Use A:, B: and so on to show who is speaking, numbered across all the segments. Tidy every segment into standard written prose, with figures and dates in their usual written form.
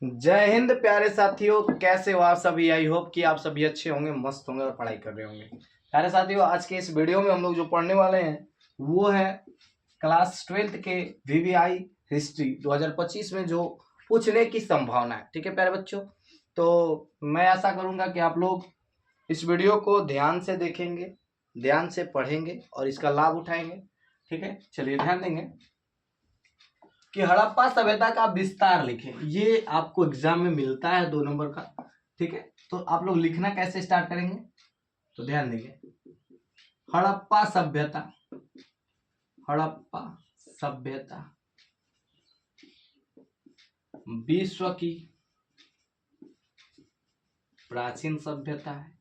A: जय हिंद प्यारे साथियों, कैसे हो आप सभी। आई होप कि आप सभी अच्छे होंगे, मस्त होंगे और पढ़ाई कर रहे होंगे। प्यारे साथियों, आज के इस वीडियो में हम लोग जो पढ़ने वाले हैं वो है क्लास 12th के वीवीआई हिस्ट्री 2025 में जो पूछने की संभावना है। ठीक है प्यारे बच्चों, तो मैं आशा करूंगा कि आप लोग इस वीडियो को ध्यान से देखेंगे, ध्यान से पढ़ेंगे और इसका लाभ उठाएंगे। ठीक है, चलिए ध्यान देंगे कि हड़प्पा सभ्यता का विस्तार लिखें। ये आपको एग्जाम में मिलता है 2 नंबर का। ठीक है, तो आप लोग लिखना कैसे स्टार्ट करेंगे तो ध्यान देंगे। हड़प्पा सभ्यता, हड़प्पा सभ्यता विश्व की प्राचीन सभ्यता है,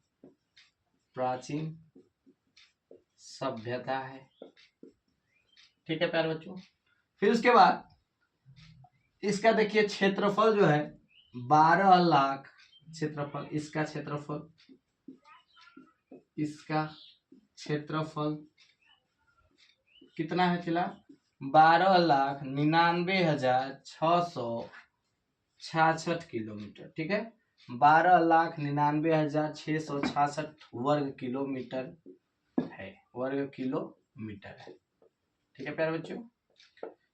A: प्राचीन सभ्यता है। ठीक है प्यारे बच्चों, फिर उसके बाद इसका देखिए क्षेत्रफल जो है 12 लाख क्षेत्रफल, इसका क्षेत्रफल, इसका क्षेत्रफल कितना है चला 12,99,666 किलोमीटर। ठीक है, 12,99,666 वर्ग किलोमीटर है, वर्ग किलोमीटर है। ठीक है प्यारे बच्चों,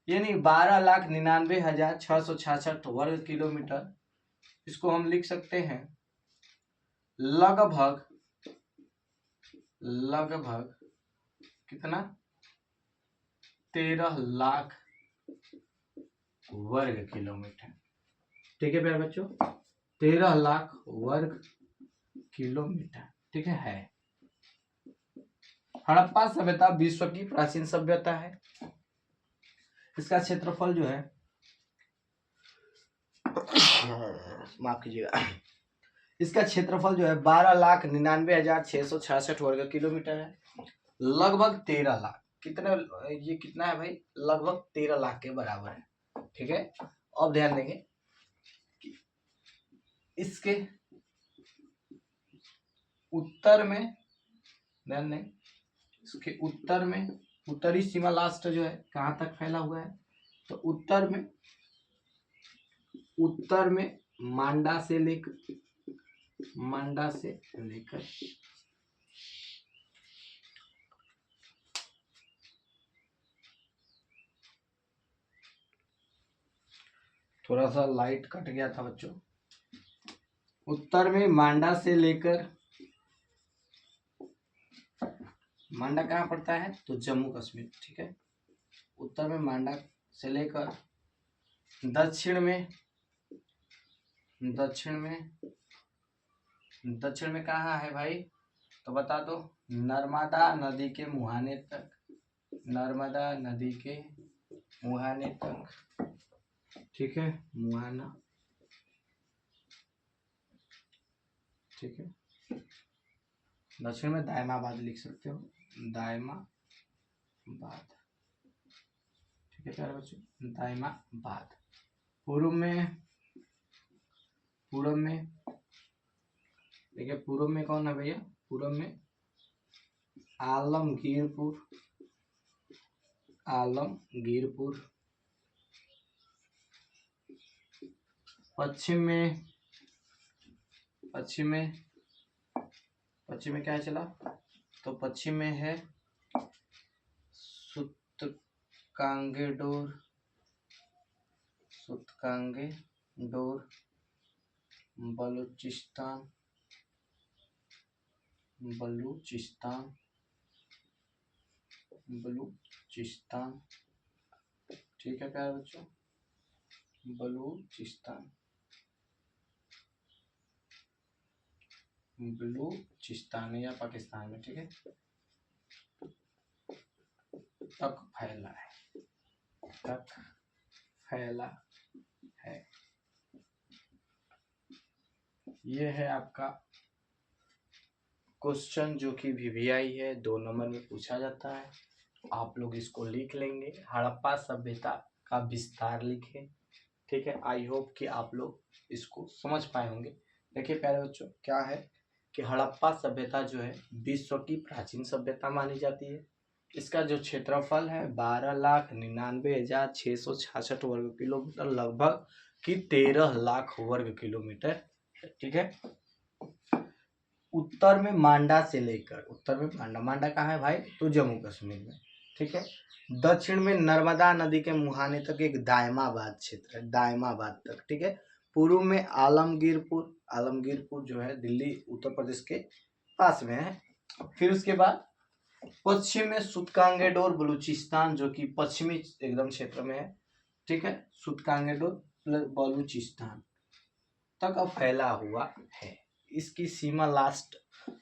A: यानी 12,99,666 वर्ग किलोमीटर। इसको हम लिख सकते हैं लगभग कितना 13 लाख वर्ग किलोमीटर। ठीक है प्यारे बच्चों, 13 लाख वर्ग किलोमीटर। ठीक है। हड़प्पा सभ्यता विश्व की प्राचीन सभ्यता है। इसका क्षेत्रफल जो है माफ कीजिएगा, इसका क्षेत्रफल जो है 12,99,666 वर्ग किलोमीटर है। लगभग 13 लाख, कितना ये कितना है भाई, लगभग 13 लाख के बराबर है। ठीक है, अब ध्यान देंगे कि इसके उत्तर में, ध्यान दें, इसके उत्तर में उत्तरी सीमा लास्ट जो है कहां तक फैला हुआ है, तो उत्तर में मांडा से लेकर थोड़ा सा लाइट कट गया था बच्चों। उत्तर में मांडा से लेकर, मांडा कहाँ पड़ता है तो जम्मू कश्मीर। ठीक है, उत्तर में मांडा से लेकर दक्षिण में कहाँ है भाई तो बता दो, नर्मदा नदी के मुहाने तक, नर्मदा नदी के मुहाने तक। ठीक है, मुहाना। ठीक है, दक्षिण में दायमाबाद लिख सकते हो, दायमाबाद। ठीक है प्यारे बच्चों, दायमाबाद। पूर्व में देखिए, पूर्व में कौन है भैया, पूर्व में आलमगीरपुर, पश्चिम में क्या चला तो पश्चिम में है सुतकांगेडोर, बलूचिस्तान। ठीक है प्यारे बच्चों, बलूचिस्तान या पाकिस्तान में। ठीक है, तक फैला है। ये है आपका क्वेश्चन जो कि वीवीआई है, 2 नंबर में पूछा जाता है। आप लोग इसको लिख लेंगे, हड़प्पा सभ्यता का विस्तार लिखें। ठीक है, आई होप कि आप लोग इसको समझ पाए होंगे। देखिए प्यारे बच्चों, क्या है कि हड़प्पा सभ्यता जो है विश्व की प्राचीन सभ्यता मानी जाती है। इसका जो क्षेत्रफल है 12,99,666 वर्ग किलोमीटर, लगभग कि 13 लाख वर्ग किलोमीटर, ठीक है। उत्तर में मांडा से लेकर, उत्तर में मांडा, मांडा कहाँ है भाई, तो जम्मू कश्मीर में, ठीक है। दक्षिण में नर्मदा नदी के मुहाने तक एक दायमाबाद क्षेत्र है, दायमाबाद तक, ठीक है। पूर्व में आलमगीरपुर, आलमगीरपुर जो है दिल्ली उत्तर प्रदेश के पास में है। फिर उसके बाद पश्चिम में सुतकांगेडोर बलूचिस्तान जो कि पश्चिमी एकदम क्षेत्र में है, ठीक है। सुतकांगेडोर बलूचिस्तान तक अब फैला हुआ है। इसकी सीमा लास्ट,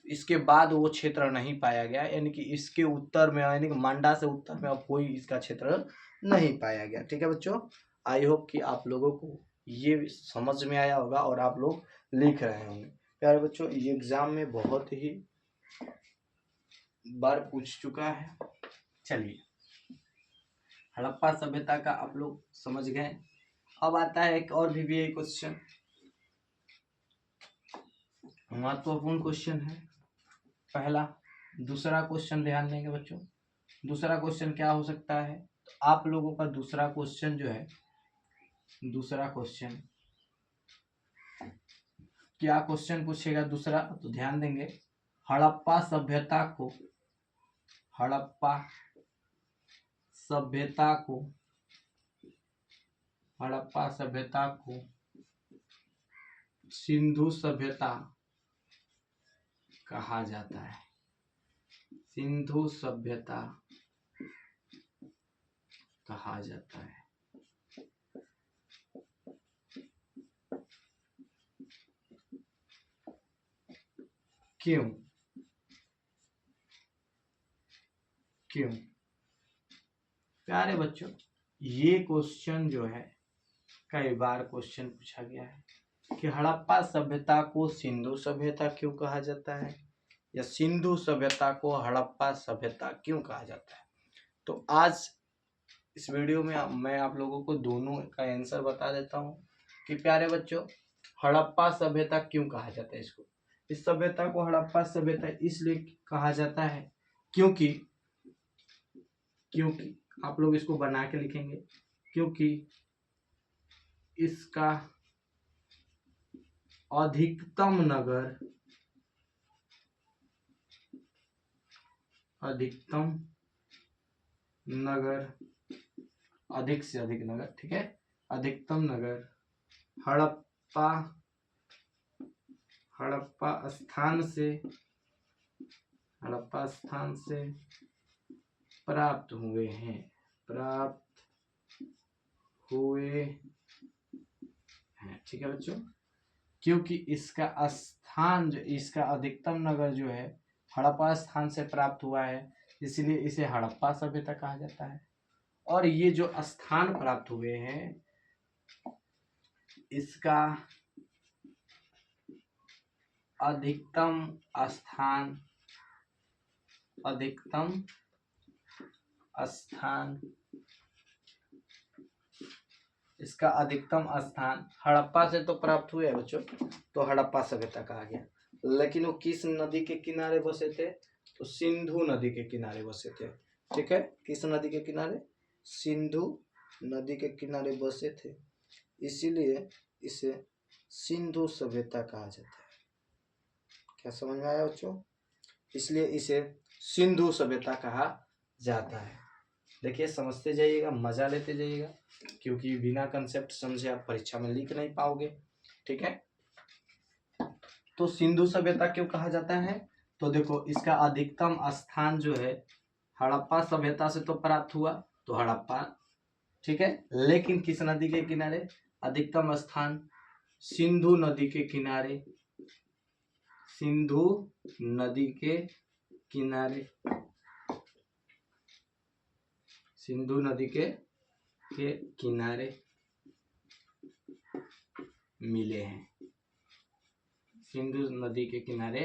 A: इसके बाद वो क्षेत्र नहीं पाया गया, यानी कि इसके उत्तर में, यानी कि मांडा से उत्तर में अब कोई इसका क्षेत्र नहीं पाया गया, ठीक है बच्चों। आई होप कि आप लोगों को ये समझ में आया होगा और आप लोग लिख रहे होंगे। प्यारे बच्चों, ये एग्जाम में बहुत ही बार पूछ चुका है। चलिए, हड़प्पा सभ्यता का आप लोग समझ गए। अब आता है एक और भी क्वेश्चन, महत्वपूर्ण क्वेश्चन है पहला। दूसरा क्वेश्चन ध्यान देंगे बच्चों। दूसरा क्वेश्चन क्या हो सकता है, तो आप लोगों का दूसरा क्वेश्चन जो है, दूसरा क्वेश्चन क्या क्वेश्चन पूछेगा दूसरा, तो ध्यान देंगे। हड़प्पा सभ्यता को, हड़प्पा सभ्यता को, हड़प्पा सभ्यता को सिंधु सभ्यता कहा जाता है। सिंधु सभ्यता कहा जाता है। क्यों, क्यों? प्यारे बच्चों, ये क्वेश्चन जो है कई बार क्वेश्चन पूछा गया है कि हड़प्पा सभ्यता को सिंधु सभ्यता क्यों कहा जाता है, या सिंधु सभ्यता को हड़प्पा सभ्यता क्यों कहा जाता है। तो आज इस वीडियो में मैं आप लोगों को दोनों का आंसर बता देता हूँ कि प्यारे बच्चों, हड़प्पा सभ्यता क्यों कहा जाता है इसको। इस सभ्यता को हड़प्पा सभ्यता इसलिए कहा जाता है क्योंकि, क्योंकि आप लोग इसको बना के लिखेंगे, क्योंकि इसका अधिकतम नगर, अधिकतम नगर, अधिक से अधिक नगर, ठीक है, अधिकतम नगर हड़प्पा, हड़प्पा स्थान से, हड़प्पा स्थान से प्राप्त हुए हैं, प्राप्त हुए हैं, ठीक है बच्चों। क्योंकि इसका स्थान जो, इसका अधिकतम नगर जो है हड़प्पा स्थान से प्राप्त हुआ है, इसलिए इसे हड़प्पा सभ्यता कहा जाता है। और ये जो स्थान प्राप्त हुए हैं, इसका अधिकतम स्थान, अधिकतम स्थान, इसका अधिकतम स्थान हड़प्पा से तो प्राप्त हुए हैं बच्चों, तो हड़प्पा सभ्यता कहा गया। लेकिन वो किस नदी के किनारे बसे थे, तो सिंधु नदी के किनारे बसे थे, ठीक है। किस नदी के किनारे, सिंधु नदी के किनारे बसे थे, इसीलिए इसे सिंधु सभ्यता कहा जाता है। क्या समझ में आया बच्चों, इसलिए इसे सिंधु सभ्यता कहा जाता है। देखिए, समझते जाइएगा, मजा लेते जाइएगा, क्योंकि बिना कंसेप्ट समझे आप परीक्षा में लिख नहीं पाओगे, ठीक है। तो सिंधु सभ्यता क्यों कहा जाता है, तो देखो, इसका अधिकतम स्थान जो है हड़प्पा सभ्यता से तो प्राप्त हुआ, तो हड़प्पा, ठीक है। लेकिन किस नदी के किनारे, अधिकतम स्थान सिंधु नदी के किनारे, सिंधु नदी के किनारे, सिंधु नदी के किनारे मिले हैं, सिंधु नदी के किनारे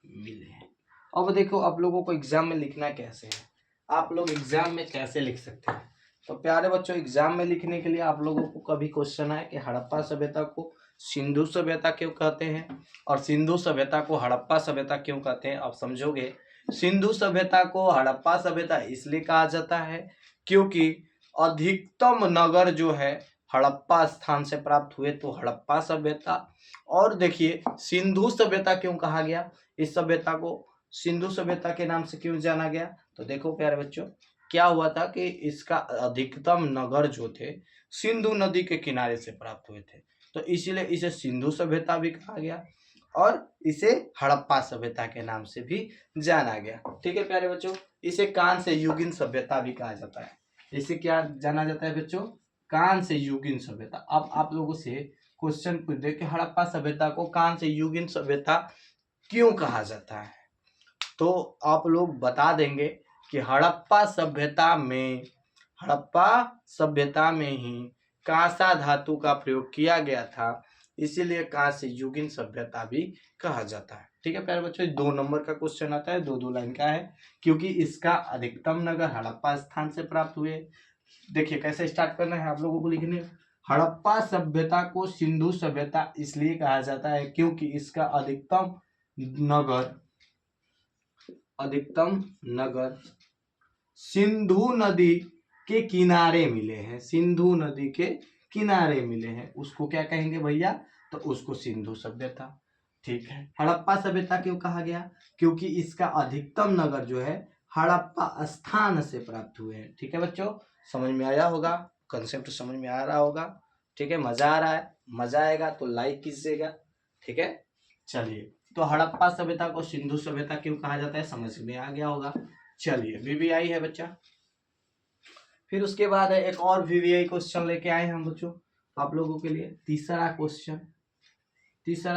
A: मिले हैं। अब देखो, आप लोगों को एग्जाम में लिखना कैसे है, आप लोग एग्जाम में कैसे लिख सकते हैं। तो प्यारे बच्चों, एग्जाम में लिखने के लिए आप लोगों को कभी क्वेश्चन आए कि हड़प्पा सभ्यता को सिंधु सभ्यता क्यों कहते हैं और सिंधु सभ्यता को हड़प्पा सभ्यता क्यों कहते हैं, आप समझोगे। सिंधु सभ्यता को हड़प्पा सभ्यता इसलिए कहा जाता है क्योंकि अधिकतम नगर जो है हड़प्पा स्थान से प्राप्त हुए तो हड़प्पा सभ्यता। और देखिए सिंधु सभ्यता क्यों कहा गया, इस सभ्यता को सिंधु सभ्यता के नाम से क्यों जाना गया, तो देखो प्यारे बच्चों क्या हुआ था कि इसका अधिकतम नगर जो थे सिंधु नदी के किनारे से प्राप्त हुए थे, तो इसीलिए इसे सिंधु सभ्यता भी कहा गया और इसे हड़प्पा सभ्यता के नाम से भी जाना गया। ठीक है प्यारे बच्चों, इसे कांस्य युगीन सभ्यता भी कहा जाता है। इसे क्या जाना जाता है बच्चों, कांस्य युगीन सभ्यता। अब आप लोगों से क्वेश्चन पूछ दे कि हड़प्पा सभ्यता को कांस्य युगीन सभ्यता क्यों कहा जाता है, तो आप लोग बता देंगे कि हड़प्पा सभ्यता में ही कांसा धातु का प्रयोग किया गया था, इसीलिए कांस्य युगीन सभ्यता भी कहा जाता है। ठीक है प्यारे बच्चों, 2 नंबर का क्वेश्चन आता है, 2 लाइन का है, क्योंकि इसका अधिकतम नगर हड़प्पा स्थान से प्राप्त हुए। देखिए कैसे स्टार्ट करना है आप लोगों को लिखने। हड़प्पा सभ्यता को सिंधु सभ्यता इसलिए कहा जाता है क्योंकि इसका अधिकतम नगर सिंधु नदी के किनारे मिले हैं, सिंधु नदी के किनारे मिले हैं, उसको क्या कहेंगे भैया, तो उसको सिंधु सभ्यता। ठीक है, हड़प्पा सभ्यता क्यों कहा गया, क्योंकि इसका अधिकतम नगर जो है हड़प्पा स्थान से प्राप्त हुए हैं। ठीक है बच्चों, समझ में आया होगा, कंसेप्ट समझ में आ रहा होगा। ठीक है, मजा आ रहा है, मजा आएगा तो लाइक कीजिएगा। ठीक है, चलिए, तो हड़प्पा सभ्यता को सिंधु सभ्यता क्यों कहा जाता है समझ में आ गया होगा। चलिए वीवीआई है बच्चा, फिर उसके बाद एक और वीवीआई क्वेश्चन लेके आए हम बच्चों आप लोगों के लिए। तीसरा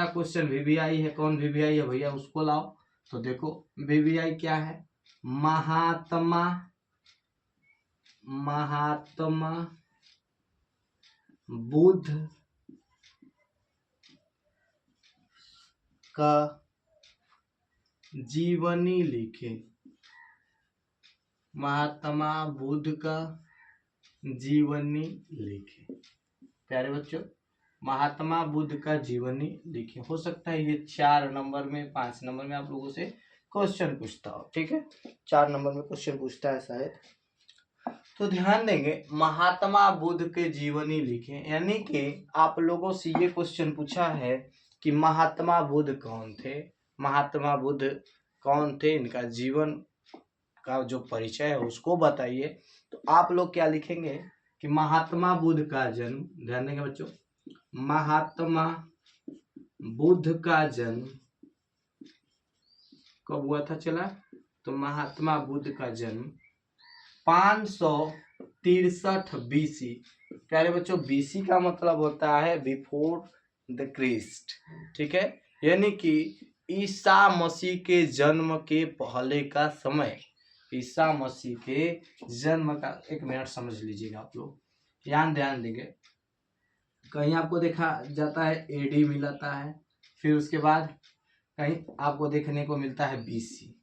A: क्वेश्चन वीवीआई है। कौन वीवीआई है भैया, उसको लाओ। तो देखो वीवीआई क्या है, महात्मा बुद्ध का जीवनी लिखे, महात्मा बुद्ध का जीवनी लिखे। प्यारे बच्चों, महात्मा बुद्ध का जीवनी लिखे, हो सकता है ये 4 नंबर में 5 नंबर में आप लोगों से क्वेश्चन पूछता हो। ठीक है, 4 नंबर में क्वेश्चन पूछता है शायद, तो ध्यान देंगे महात्मा बुद्ध के जीवनी लिखे, यानी कि आप लोगों से ये क्वेश्चन पूछा है कि महात्मा बुद्ध कौन थे, महात्मा बुद्ध कौन थे, इनका जीवन का जो परिचय है उसको बताइए। तो आप लोग क्या लिखेंगे कि महात्मा बुद्ध का जन्म, ध्यान देंगे बच्चों, महात्मा बुद्ध का जन्म कब हुआ था चला, तो महात्मा बुद्ध का जन्म 563 बीसी। प्यारे बच्चों, बीसी का मतलब होता है बिफोर द क्रिस्ट। ठीक है, यानी कि ईसा मसीह के जन्म के पहले का समय, ईसा मसीह के जन्म का, 1 मिनट समझ लीजिएगा आप लोग, ध्यान देंगे। कहीं आपको देखा जाता है एडी मिलाता है, फिर उसके बाद कहीं आपको देखने को मिलता है बीसी।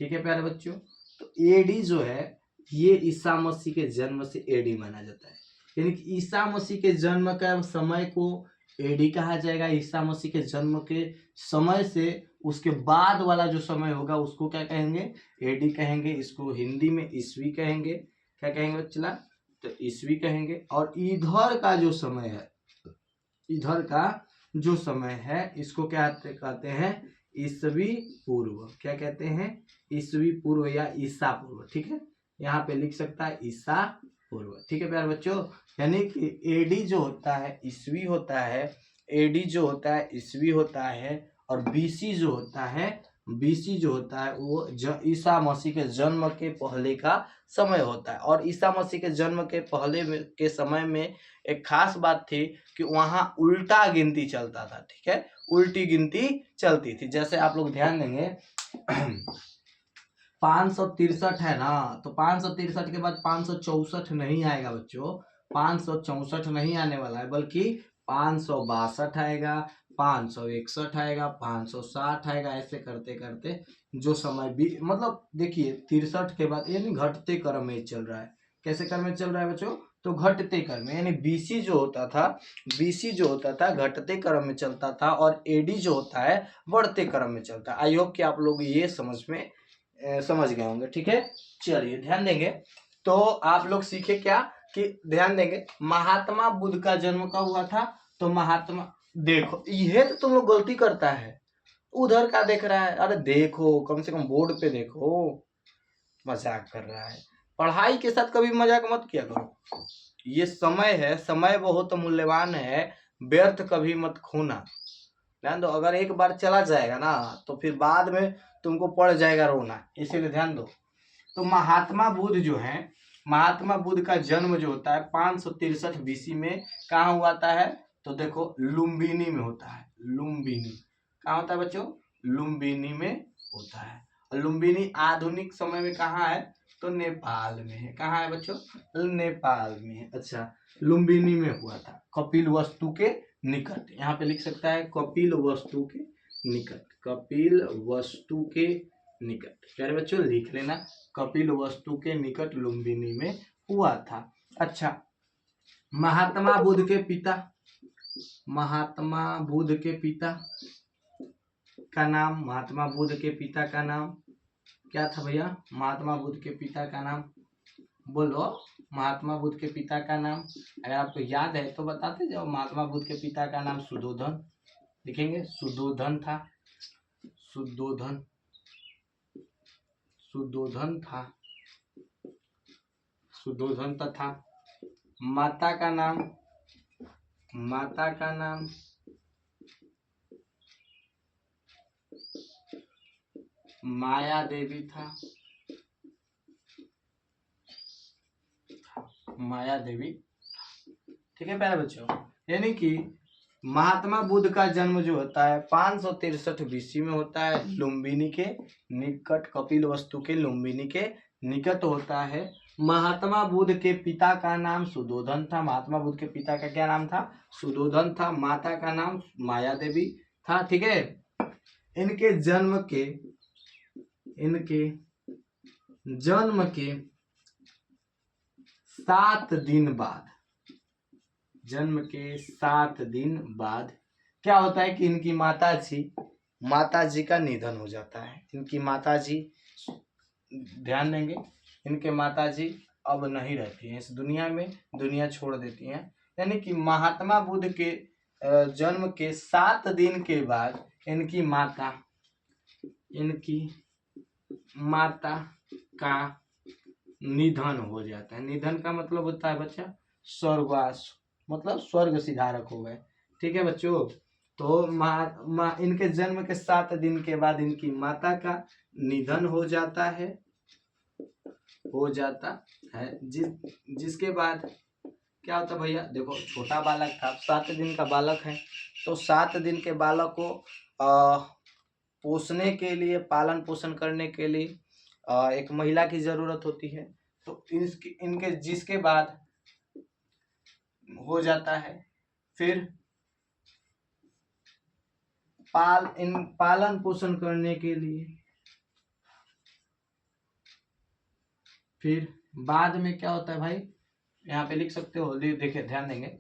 A: ठीक है प्यारे बच्चों, तो एडी जो है ये ईसा मसीह के जन्म से एडी माना जाता है, यानी कि ईसा मसीह के जन्म का समय को एडी कहा जाएगा। ईसा मसीह के जन्म के समय से उसके बाद वाला जो समय होगा उसको क्या कहेंगे, एडी कहेंगे। इसको हिंदी में ईस्वी कहेंगे। क्या कहेंगे बच्चा, तो ईस्वी कहेंगे। और इधर का जो समय है, इधर का जो समय है इसको क्या कहते हैं, ईसवी पूर्व। क्या कहते हैं, ईसवी पूर्व या ईसा पूर्व। ठीक है, यहाँ पे लिख सकता है ईसा पूर्व। ठीक है प्यारे बच्चों, यानी कि एडी जो होता है ईस्वी होता है, एडी जो होता है ईस्वी होता है, और बीसी जो होता है वो ईसा मसीह के जन्म के पहले का समय होता है। और ईसा मसीह के जन्म के पहले के समय में एक खास बात थी कि वहाँ उल्टा गिनती चलता था। ठीक है, उल्टी गिनती चलती थी। जैसे आप लोग ध्यान देंगे 563 है ना, तो 563 के बाद 564 नहीं आएगा बच्चों, 564 नहीं आने वाला है, बल्कि 562 आएगा, 561 आएगा, 560 आएगा। ऐसे करते करते जो समय भी, मतलब देखिए 63 के बाद यानी घटते क्रम में चल रहा है। कैसे क्रम में चल रहा है बच्चों, तो घटते क्रम में, यानी बीसी जो होता था घटते क्रम में चलता था, और एडी जो होता है बढ़ते क्रम में चलता है। आई होप कि आप लोग ये समझ गए होंगे। ठीक है, चलिए ध्यान देंगे। तो आप लोग सीखे क्या कि ध्यान देंगे महात्मा बुद्ध का जन्म कब हुआ था, तो महात्मा, देखो ये तो तुम लोग गलती करता है, उधर का देख रहा है, अरे देखो कम से कम बोर्ड पे देखो, मजाक कर रहा है। पढ़ाई के साथ कभी मजाक मत किया करो, ये समय है, समय बहुत मूल्यवान है, व्यर्थ कभी मत खोना। ध्यान दो, अगर एक बार चला जाएगा ना तो फिर बाद में तुमको पड़ जाएगा रोना, इसीलिए ध्यान दो। तो महात्मा बुद्ध जो है, महात्मा बुद्ध का जन्म जो होता है 563 बीसी में कहाँ हुआ है, तो देखो लुम्बिनी में होता है। लुम्बिनी कहाँ होता है बच्चों, लुम्बिनी में होता है। और लुम्बिनी आधुनिक समय में कहाँ है, तो नेपाल में है। कहाँ है बच्चों, नेपाल में है। अच्छा, लुम्बिनी में हुआ था, कपिल वस्तु के निकट, यहाँ पे लिख सकता है कपिल वस्तु के निकट, कपिल वस्तु के निकट। क्या रे बच्चों, लिख लेना, कपिल वस्तु के निकट लुम्बिनी में हुआ था। अच्छा, महात्मा बुद्ध के पिता, महात्मा बुद्ध के पिता का नाम, महात्मा बुद्ध के पिता का नाम क्या था भैया, महात्मा बुद्ध के पिता का नाम बोलो, महात्मा बुद्ध के पिता का नाम अगर आपको याद है तो बताते जाओ। महात्मा बुद्ध के पिता का नाम सुद्धोधन, लिखेंगे सुद्धोधन था, सुद्धोधन, सुद्धोधन था, सुद्धोधन तथा माता का नाम, माता का नाम माया देवी था, माया देवी। ठीक है प्यारे बच्चों, यानी कि महात्मा बुद्ध का जन्म जो होता है 563 बीसी में होता है, लुम्बिनी के निकट, कपिल वस्तु के लुम्बिनी के निकट होता है। महात्मा बुद्ध के पिता का नाम सुद्धोधन था, महात्मा बुद्ध के पिता का क्या नाम था, सुद्धोधन था, माता का नाम माया देवी था। ठीक है, इनके जन्म के, इनके जन्म के 7 दिन बाद, जन्म के 7 दिन बाद क्या होता है कि इनकी माताजी का निधन हो जाता है। इनकी माताजी, ध्यान देंगे, इनके माताजी अब नहीं रहती हैं इस दुनिया में, दुनिया छोड़ देती हैं। यानी कि महात्मा बुद्ध के जन्म के 7 दिन के बाद इनकी माता का निधन हो जाता है। निधन का मतलब होता है बच्चा स्वर्गवास, मतलब स्वर्ग सिधारक हो गए। ठीक है बच्चों, तो इनके जन्म के 7 दिन के बाद इनकी माता का निधन हो जाता है, जिसके बाद क्या होता है भैया, देखो छोटा बालक था, 7 दिन का बालक है, तो 7 दिन के बालक को पोषने के लिए, पालन पोषण करने के लिए एक महिला की जरूरत होती है। तो इनके जिसके बाद हो जाता है, फिर पालन पोषण करने के लिए, फिर बाद में क्या होता है भाई, यहाँ पे लिख सकते हो, देखिए ध्यान देंगे,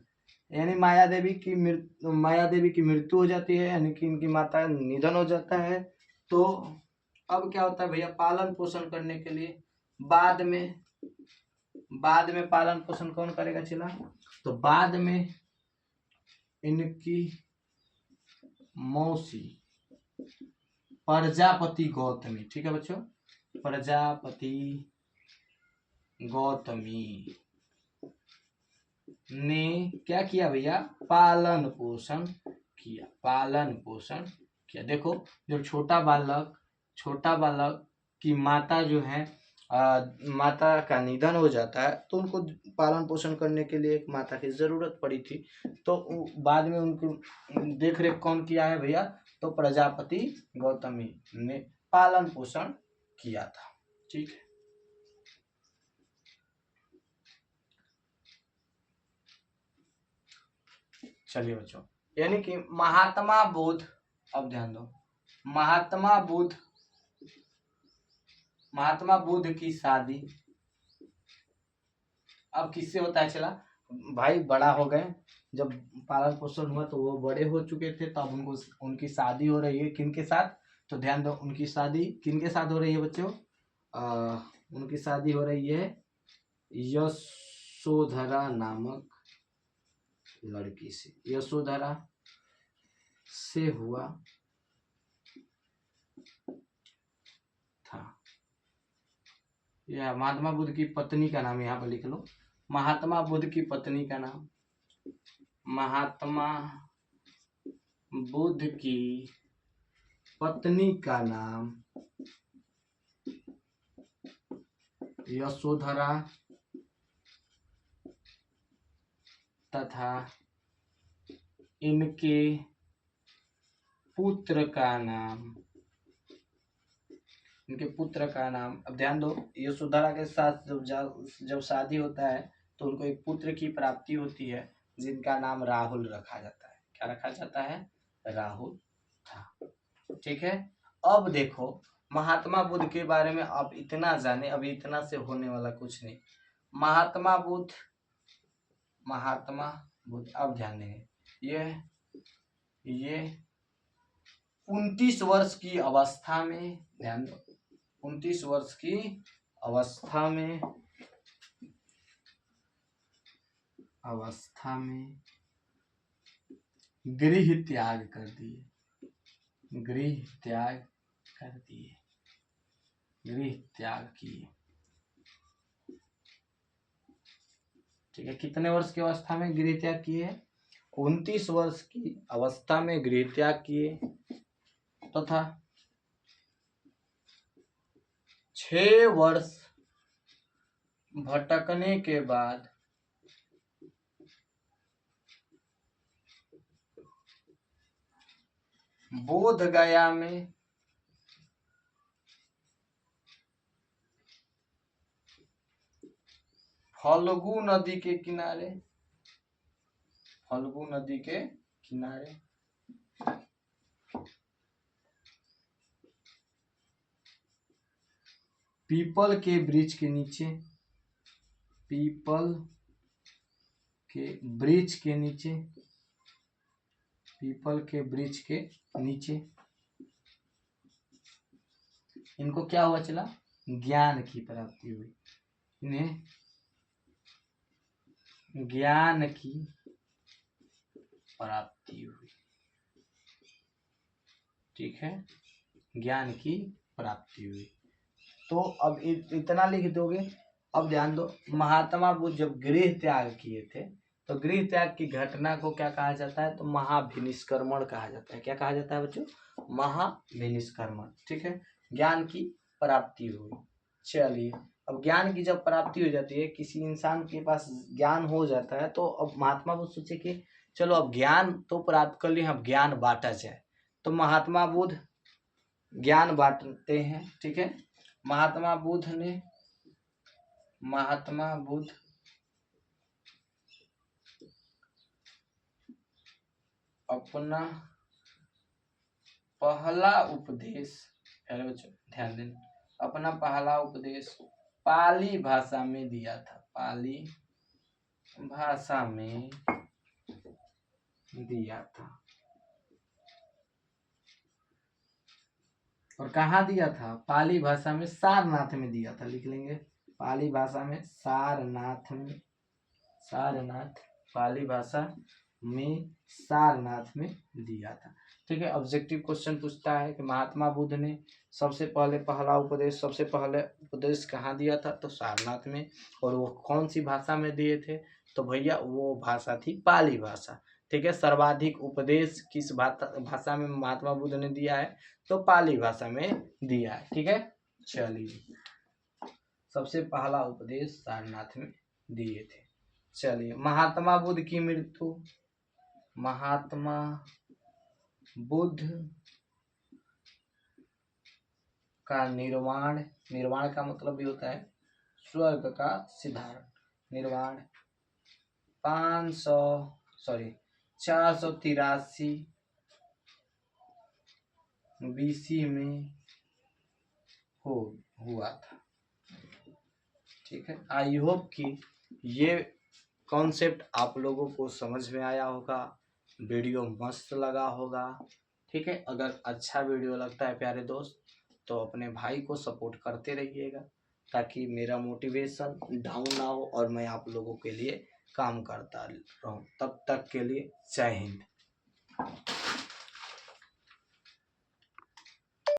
A: यानी माया देवी की मृत्यु हो जाती है, यानी कि इनकी माता का निधन हो जाता है। तो अब क्या होता है भैया, पालन पोषण करने के लिए बाद में पालन पोषण कौन करेगा चिल्ला, तो बाद में इनकी मौसी प्रजापति गौतमी, ठीक है बच्चों, प्रजापति गौतमी ने क्या किया भैया, पालन पोषण किया, पालन पोषण किया। देखो जब छोटा बालक की माता जो है माता का निधन हो जाता है, तो उनको पालन पोषण करने के लिए एक माता की जरूरत पड़ी थी। तो बाद में उनकी देख रेख कौन किया है भैया, तो प्रजापति गौतमी ने पालन पोषण किया था। ठीक है, चलिए बच्चों, यानी कि महात्मा बुद्ध, अब ध्यान दो, महात्मा बुद्ध की शादी अब किससे होता है चला भाई, बड़ा हो गए, जब पालन पोषण हुआ तो वो बड़े हो चुके थे, तब उनको उनकी शादी हो रही है किनके साथ, तो ध्यान दो, उनकी शादी किनके साथ हो रही है बच्चों, उनकी शादी हो रही है यशोधरा नामक लड़की से, यशोधरा से हुआ था। यह महात्मा बुद्ध की पत्नी का नाम यहाँ पर लिख लो। महात्मा बुद्ध की पत्नी का नाम, महात्मा बुद्ध की पत्नी का नाम यशोधरा तथा इनके पुत्र का नाम, इनके पुत्र का नाम, अब ध्यान दो, यशोधरा के साथ जब शादी होता है तो उनको एक पुत्र की प्राप्ति होती है जिनका नाम राहुल रखा जाता है। क्या रखा जाता है? राहुल था। ठीक है। अब देखो महात्मा बुद्ध के बारे में आप इतना जाने, अभी इतना से होने वाला कुछ नहीं। महात्मा बुद्ध, महात्मा बुद्ध, अब ध्यान देंगे, ये 29 वर्ष की अवस्था में, ध्यान दो, 29 वर्ष की अवस्था में गृह त्याग कर दिए, गृह त्याग कर दिए, गृह त्याग किए। ठीक है, कितने वर्ष की अवस्था में गृह त्याग किए? 29 वर्ष की अवस्था में गृह त्याग किए तथा 6 वर्ष भटकने के बाद बोध गया में फल्गु नदी के किनारे, फल्गु नदी के किनारे पीपल के वृक्ष के नीचे, पीपल के वृक्ष के नीचे, पीपल के वृक्ष के नीचे इनको क्या हुआ? चला ज्ञान की प्राप्ति हुई, इन्हें ज्ञान की प्राप्ति हुई। ठीक है, ज्ञान की प्राप्ति हुई। तो अब इतना लिख दोगे। अब ध्यान दो, महात्मा बुद्ध जब गृह त्याग किए थे तो गृह त्याग की घटना को क्या कहा जाता है? तो महाभिनिष्क्रमण कहा जाता है। क्या कहा जाता है बच्चों? महाभिनिष्क्रमण। ठीक है, ज्ञान की प्राप्ति हुई। चलिए, अब ज्ञान की जब प्राप्ति हो जाती है, किसी इंसान के पास ज्ञान हो जाता है, तो अब महात्मा बुद्ध सोचे कि चलो अब ज्ञान तो प्राप्त कर लिए, अब ज्ञान बांटा जाए। तो महात्मा बुद्ध ज्ञान बांटते हैं। ठीक है, महात्मा बुद्ध अपना पहला उपदेश, ध्यान देना, अपना पहला उपदेश पाली भाषा में दिया था, पाली भाषा में दिया था। और कहाँ दिया था? पाली भाषा में सारनाथ में दिया था। लिख लेंगे, पाली भाषा में सारनाथ में, सारनाथ, पाली भाषा में सारनाथ में दिया था। ठीक है, ऑब्जेक्टिव क्वेश्चन पूछता है कि महात्मा बुद्ध ने सबसे पहले पहला उपदेश, सबसे पहले उपदेश कहाँ दिया था? तो सारनाथ में। और वो कौन सी भाषा में दिए थे? तो भैया वो भाषा थी पाली भाषा। ठीक है, सर्वाधिक उपदेश किस भाषा में महात्मा बुद्ध ने दिया है? तो पाली भाषा में दिया है। ठीक है, चलिए, सबसे पहला उपदेश सारनाथ में दिए थे। चलिए, महात्मा बुद्ध की मृत्यु, महात्मा बुद्ध का निर्वाण, निर्वाण का मतलब भी होता है स्वर्ग का सिद्धार्थ, निर्वाण 483 BC में हुआ था। ठीक है, आई होप कि ये कॉन्सेप्ट आप लोगों को समझ में आया होगा, वीडियो मस्त लगा होगा। ठीक है, अगर अच्छा वीडियो लगता है प्यारे दोस्त तो अपने भाई को सपोर्ट करते रहिएगा। ताकि मेरा मोटिवेशन डाउन ना हो और मैं आप लोगों के लिए काम करता रहूं। तब तक के लिए जय हिंद।